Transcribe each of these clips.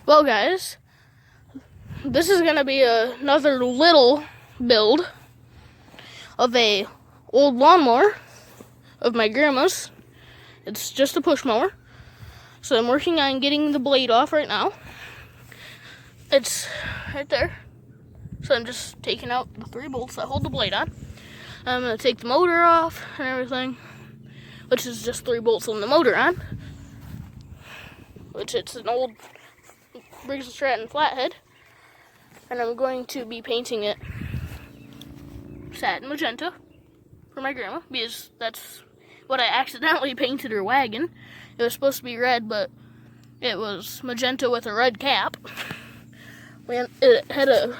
Well, guys, this is gonna be another little build of a old lawnmower of my grandma's. It's just a push mower, so I'm working on getting the blade off right now. It's right there, so I'm just taking out the 3 bolts that hold the blade on. I'm gonna take the motor off and everything, which is just 3 bolts on the motor on, which it's an old Briggs & Stratton flathead, and I'm going to be painting it satin magenta for my grandma, because that's what I accidentally painted her wagon. It was supposed to be red, but it was magenta with a red cap. It had a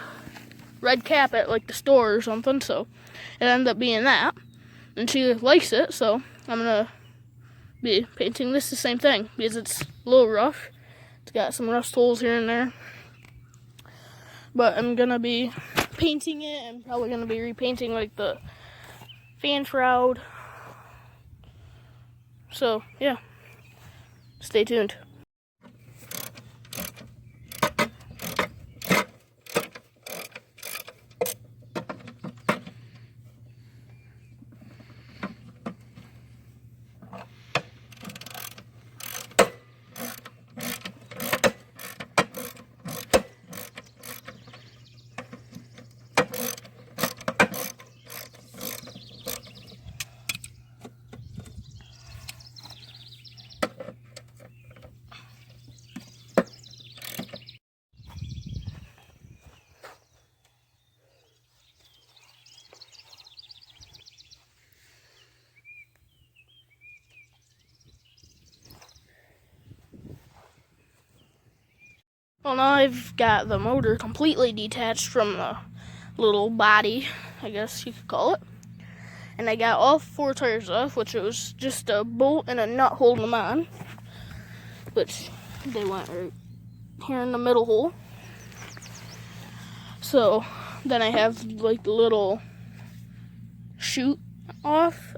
red cap at like the store or something, so it ended up being that, and she likes it, so I'm gonna be painting this the same thing, because it's a little rough. It's got some rust holes here and there, but I'm gonna be painting it. I'm probably gonna be repainting like the fan shroud. So yeah, stay tuned. Well, now I've got the motor completely detached from the little body, I guess you could call it. And I got all 4 tires off, which it was just a bolt and a nut holding them on, which they went right here in the middle hole. So then I have like the little chute off,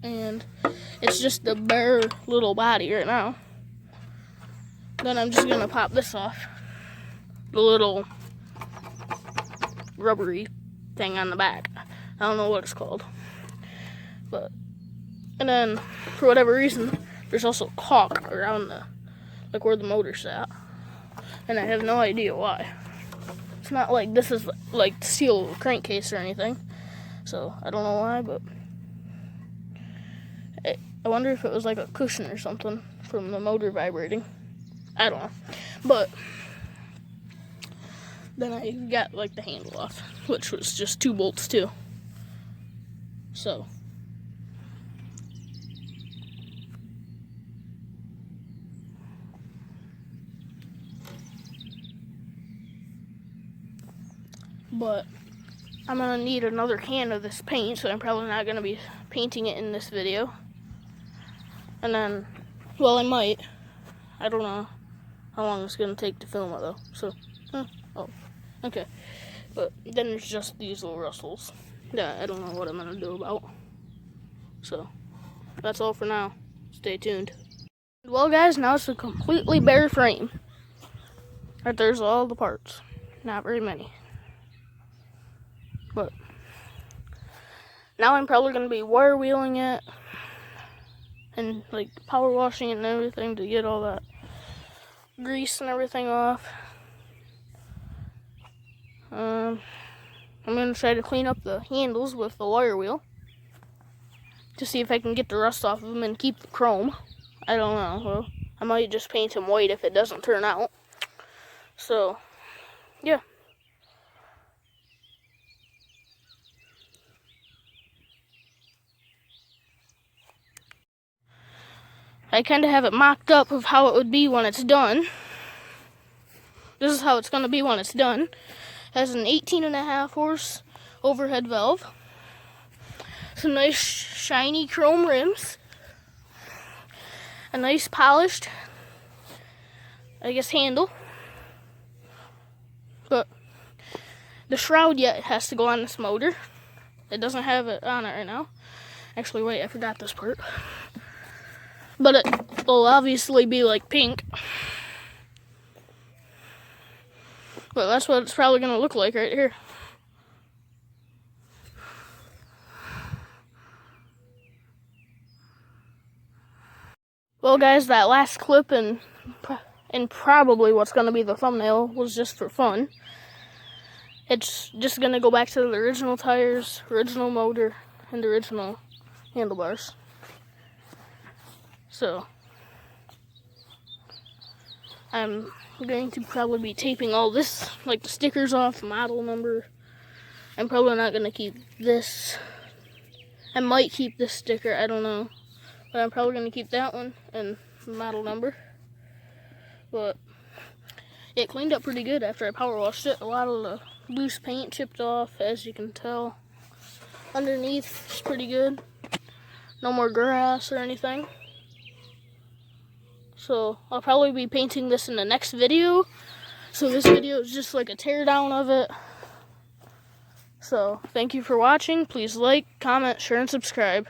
and it's just the bare little body right now. Then I'm just gonna pop this off, the little rubbery thing on the back. I don't know what it's called, and then for whatever reason, there's also caulk around like where the motor's at, and I have no idea why. It's not like this is like the steel crankcase or anything, so I don't know why, but I wonder if it was like a cushion or something from the motor vibrating. I don't know, but then I got like the handle off, which was just 2 bolts too. So but I'm gonna need another can of this paint, so I'm probably not gonna be painting it in this video. And then, well, I might. I don't know how long it's gonna take to film it though. So, oh, okay. But then there's just these little rustles that I don't know what I'm gonna do about. So, that's all for now. Stay tuned. Well, guys, now it's a completely bare frame. Right there's all the parts. Not very many. But now I'm probably gonna be wire wheeling it and like power washing it and everything to get all that grease and everything off. I'm gonna try to clean up the handles with the wire wheel to see if I can get the rust off of them and keep the chrome. I don't know. Well, I might just paint them white if it doesn't turn out. So, yeah. I kind of have it mocked up of how it would be when it's done. This is how it's going to be when it's done. It has an 18.5 horse overhead valve. Some nice shiny chrome rims. A nice polished, I guess, handle. But the shroud yet has to go on this motor. It doesn't have it on it right now. Actually, wait, I forgot this part. But it will obviously be like pink. But that's what it's probably going to look like right here. Well, guys, that last clip and probably what's going to be the thumbnail was just for fun. It's just going to go back to the original tires, original motor, and original handlebars. So, I'm going to probably be taping all this, like the stickers off, model number. I'm probably not going to keep this. I might keep this sticker, I don't know. But I'm probably going to keep that one and the model number. But it cleaned up pretty good after I power washed it. A lot of the loose paint chipped off, as you can tell. Underneath is pretty good. No more grass or anything. So I'll probably be painting this in the next video. So this video is just like a teardown of it. So thank you for watching. Please like, comment, share, and subscribe.